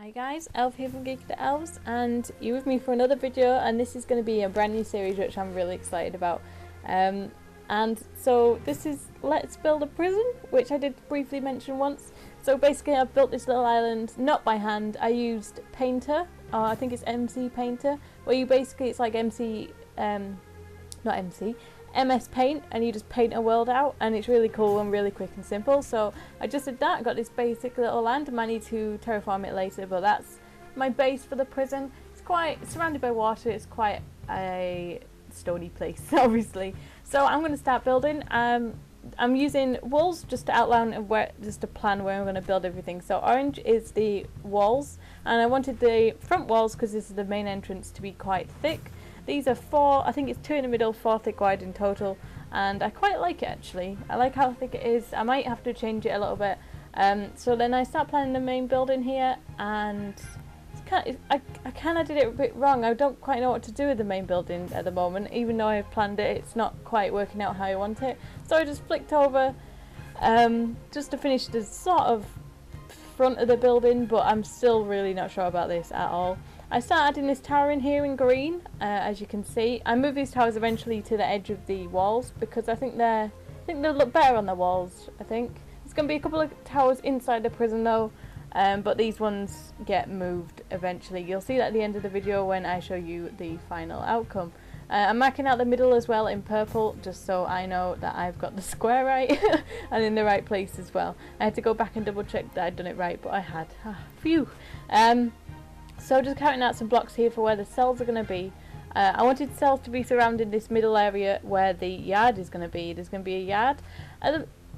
Hi guys, Elf here from Geekoftheelves, and you're with me for another video, and this is going to be a brand new series which I'm really excited about. And so this is Let's Build a Prison, which I did briefly mention once. So basically I've built this little island, not by hand. I used Painter, or I think it's MC Painter, where you basically, it's like MS Paint, and you just paint a world out, and it's really cool and really quick and simple. So I just did that, got this basic little land. I might need to terraform it later, but that's my base for the prison. It's quite surrounded by water, it's quite a stony place obviously. So I'm going to start building. I'm using walls just to outline just to plan where I'm going to build everything. So orange is the walls, and I wanted the front walls, because this is the main entrance, to be quite thick. These are 4, I think it's 2 in the middle, 4 thick wide in total, and I quite like it actually. I like how thick it is. I might have to change it a little bit. So then I start planning the main building here, and I kind of did it a bit wrong. I don't quite know what to do with the main building at the moment. Even though I've planned it, it's not quite working out how I want it. So I just flicked over just to finish the sort of front of the building, but I'm still really not sure about this at all. I start adding this tower in here in green, as you can see. I move these towers eventually to the edge of the walls because I think they'll look better on the walls. I think there's going to be a couple of towers inside the prison though, but these ones get moved eventually. You'll see that at the end of the video when I show you the final outcome. I'm marking out the middle as well in purple, just so I know that I've got the square right and in the right place as well. I had to go back and double check that I'd done it right, but I had. Phew. So just counting out some blocks here for where the cells are going to be. I wanted cells to be surrounding this middle area where the yard is going to be. There's going to be a yard.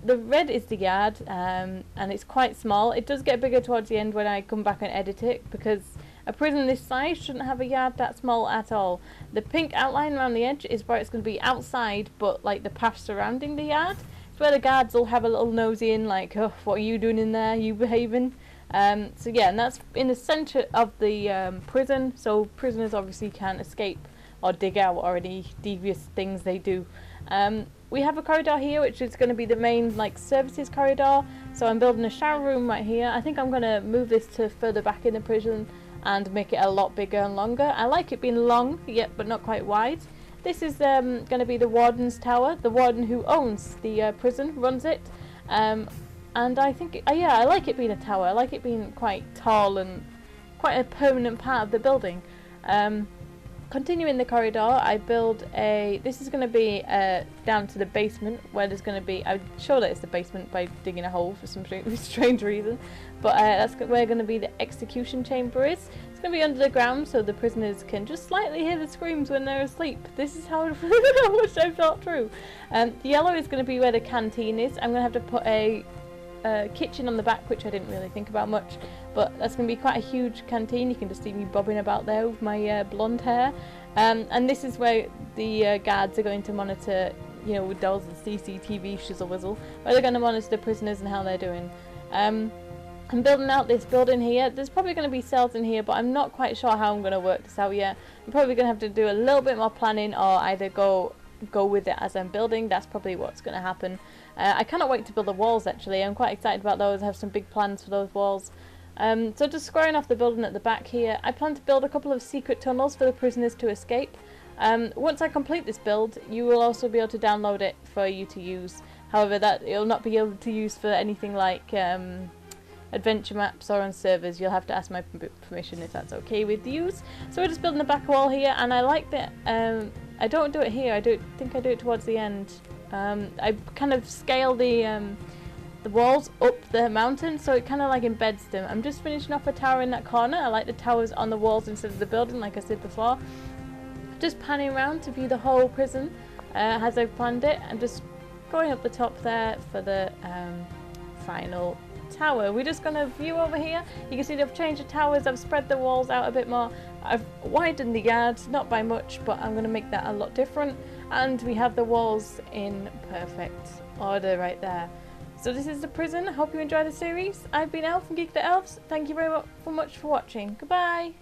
The red is the yard, and it's quite small. It does get bigger towards the end when I come back and edit it, because a prison this size shouldn't have a yard that small at all. The pink outline around the edge is where it's going to be outside, but like the path surrounding the yard. It's where the guards will have a little nosy in, like, oh, what are you doing in there? Are you behaving? So yeah, and that's in the centre of the prison, so prisoners obviously can't escape or dig out or any devious things they do. We have a corridor here which is going to be the main services corridor, so I'm building a shower room right here. I think I'm going to move this to further back in the prison and make it a lot bigger and longer. I like it being long, yet but not quite wide. This is going to be the warden's tower. The warden who owns the prison runs it. And I think, yeah, I like it being a tower. I like it being quite tall and quite a permanent part of the building. Continuing the corridor, I build this is going to be down to the basement, where there's going to be, I'm sure that it's the basement by digging a hole for some strange reason, but that's where going to be the execution chamber is. It's going to be under the ground, so the prisoners can just slightly hear the screams when they're asleep. This is how much I've thought through. The yellow is going to be where the canteen is. I'm going to have to put a kitchen on the back, which I didn't really think about much, but that's going to be quite a huge canteen. You can just see me bobbing about there with my blonde hair, and this is where the guards are going to monitor, you know, with dolls and CCTV shizzle whizzle, where they're going to monitor the prisoners and how they're doing. I'm building out this building here. There's probably going to be cells in here, but I'm not quite sure how I'm going to work this out yet. I'm probably going to have to do a little bit more planning, or either go with it as I'm building. That's probably what's going to happen. I cannot wait to build the walls actually. I'm quite excited about those. I have some big plans for those walls. So just squaring off the building at the back here, I plan to build a couple of secret tunnels for the prisoners to escape. Once I complete this build, you will also be able to download it for you to use. However, that it'll not be able to use for anything like adventure maps or on servers. You'll have to ask my permission if that's okay with use. So we're just building the back wall here, and I like that. I don't do it here. I think I do it towards the end. I kind of scale the walls up the mountain, so it kind of like embeds them. I'm just finishing off a tower in that corner. I like the towers on the walls instead of the building, like I said before. Just panning around to view the whole prison as I've planned it, and just going up the top there for the final tower. We're just going to view over here. You can see they've changed the towers. I've spread the walls out a bit more. I've widened the yard, not by much, but I'm going to make that a lot different. And we have the walls in perfect order right there. So this is the prison. I hope you enjoy the series. I've been Elle from Geekoftheelves. Thank you very much for watching. Goodbye.